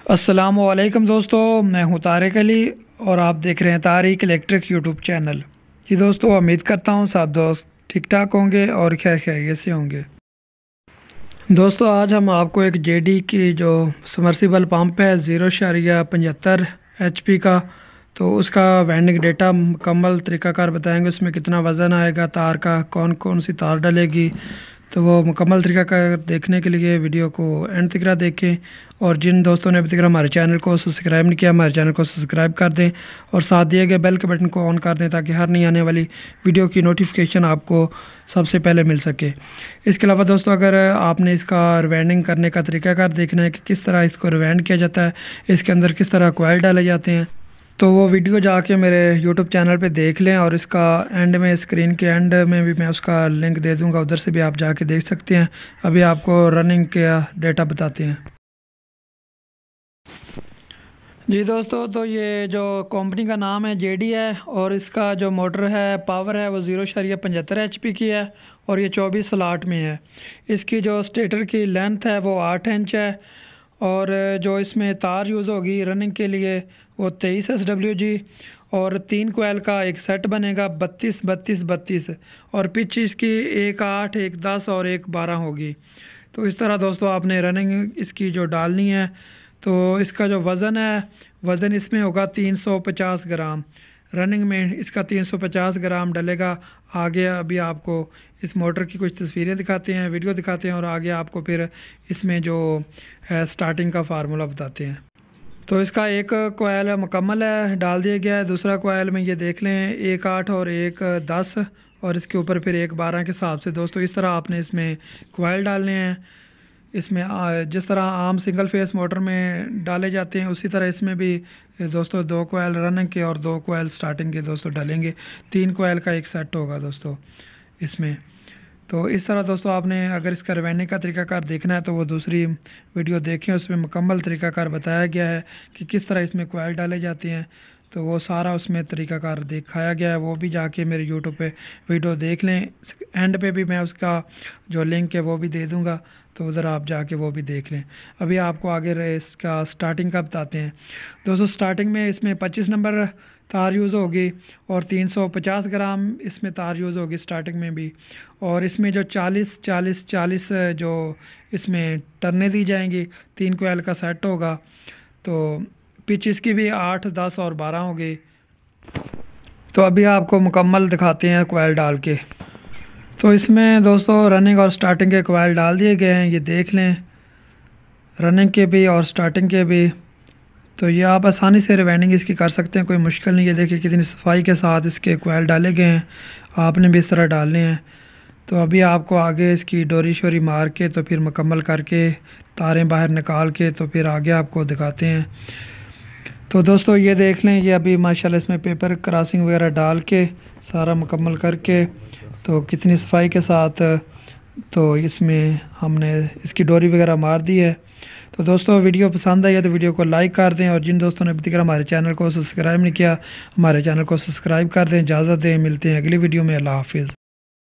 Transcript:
अस्सलामुअलैकुम दोस्तों, मैं हूं तारिक अली और आप देख रहे हैं तारिक इलेक्ट्रिक यूट्यूब चैनल। जी दोस्तों, उम्मीद करता हूं सब दोस्त ठीक ठाक होंगे और खैर खैरियत से होंगे। दोस्तों, आज हम आपको एक जेडी की जो समर्सिबल पंप है 0.75 HP का, तो उसका वाइंडिंग डेटा मुकम्मल तरीक़ाकार बताएंगे। उसमें कितना वज़न आएगा तार का, कौन कौन सी तार डलेगी, तो वो मुकम्मल तरीका का देखने के लिए वीडियो को एंड तक देखें। और जिन दोस्तों ने अभी तक हमारे चैनल को सब्सक्राइब नहीं किया, हमारे चैनल को सब्सक्राइब कर दें और साथ दिए गए बेल के बटन को ऑन कर दें ताकि हर नई आने वाली वीडियो की नोटिफिकेशन आपको सबसे पहले मिल सके। इसके अलावा दोस्तों, अगर आपने इसका रिवाइंडिंग करने का तरीकाकार देखना है कि किस तरह इसको रिवाइंड किया जाता है, इसके अंदर किस तरह कॉइल डाले जाते हैं, तो वो वीडियो जाके मेरे यूट्यूब चैनल पे देख लें। और इसका एंड में, स्क्रीन के एंड में भी मैं उसका लिंक दे दूंगा, उधर से भी आप जाके देख सकते हैं। अभी आपको रनिंग का डेटा बताते हैं। जी दोस्तों, तो ये जो कंपनी का नाम है जेडी है और इसका जो मोटर है पावर है वो 0.75 HP की है और ये 24 स्लॉट में है। इसकी जो स्टेटर की लेंथ है वो 8 इंच है और जो इसमें तार यूज़ होगी रनिंग के लिए वो 23 SWG और 3 कोयल का एक सेट बनेगा 32 32 32 और पिच इसकी 1 8 1 10 और 1 12 होगी। तो इस तरह दोस्तों आपने रनिंग इसकी जो डालनी है। तो इसका जो वज़न है, वज़न इसमें होगा 350 ग्राम। रनिंग में इसका 350 ग्राम डलेगा। आगे अभी आपको इस मोटर की कुछ तस्वीरें दिखाते हैं, वीडियो दिखाते हैं और आगे आपको फिर इसमें जो है स्टार्टिंग का फार्मूला बताते हैं। तो इसका एक कोयल मुकम्मल है, डाल दिया गया है। दूसरा कोयल में ये देख लें 1 8 और 1 10 और इसके ऊपर फिर 1 12 के हिसाब से दोस्तों इस तरह आपने इसमें कोयल डालने हैं। इसमें जिस तरह आम सिंगल फेस मोटर में डाले जाते हैं उसी तरह इसमें भी दोस्तों 2 कोयल रनिंग के और 2 कोयल स्टार्टिंग के दोस्तों डलेंगे। 3 कोयल का एक सेट होगा दोस्तों इसमें। तो इस तरह दोस्तों आपने अगर इसका रिवाइंडिंग का तरीकाकार देखना है तो वो दूसरी वीडियो देखें, उसमें मुकम्मल तरीकाकार बताया गया है कि किस तरह इसमें कोयल डाले जाते हैं। तो वो सारा उसमें तरीकाकार दिखाया गया है, वो भी जाके मेरे यूट्यूब पे वीडियो देख लें। एंड पे भी मैं उसका जो लिंक है वो भी दे दूँगा, तो उधर आप जाके वो भी देख लें। अभी आपको आगे इसका स्टार्टिंग का बताते हैं। दोस्तों, स्टार्टिंग में इसमें 25 नंबर तार यूज़ होगी और 350 ग्राम इसमें तार यूज़ होगी स्टार्टिंग में भी। और इसमें जो 40 40 40 जो इसमें टर्नें दी जाएंगी, 3 कोयल का सेट होगा। तो पिच इसकी भी 8 10 और 12 होगी। तो अभी आपको मुकम्मल दिखाते हैं कोयल डाल के। तो इसमें दोस्तों रनिंग और स्टार्टिंग के कोयल डाल दिए गए हैं, ये देख लें, रनिंग के भी और स्टार्टिंग के भी। तो ये आप आसानी से रिवाइंडिंग इसकी कर सकते हैं, कोई मुश्किल नहीं है। देखिए कितनी सफाई के साथ इसके कोयल डाले गए हैं, आपने भी इस तरह डालने हैं। तो अभी आपको आगे इसकी डोरी शोरी मार के तो फिर मुकम्मल करके तारें बाहर निकाल के तो फिर आगे आपको दिखाते हैं। तो दोस्तों ये देख लें, ये अभी माशाल्लाह इसमें पेपर क्रॉसिंग वगैरह डाल के सारा मुकम्मल करके तो कितनी सफाई के साथ तो इसमें हमने इसकी डोरी वगैरह मार दी है। तो दोस्तों वीडियो पसंद आई है तो वीडियो को लाइक कर दें और जिन दोस्तों ने अभी तक हमारे चैनल को सब्सक्राइब नहीं किया, हमारे चैनल को सब्सक्राइब कर दें। इजाज़त दें, मिलते हैं अगली वीडियो में। अल्लाह हाफिज़।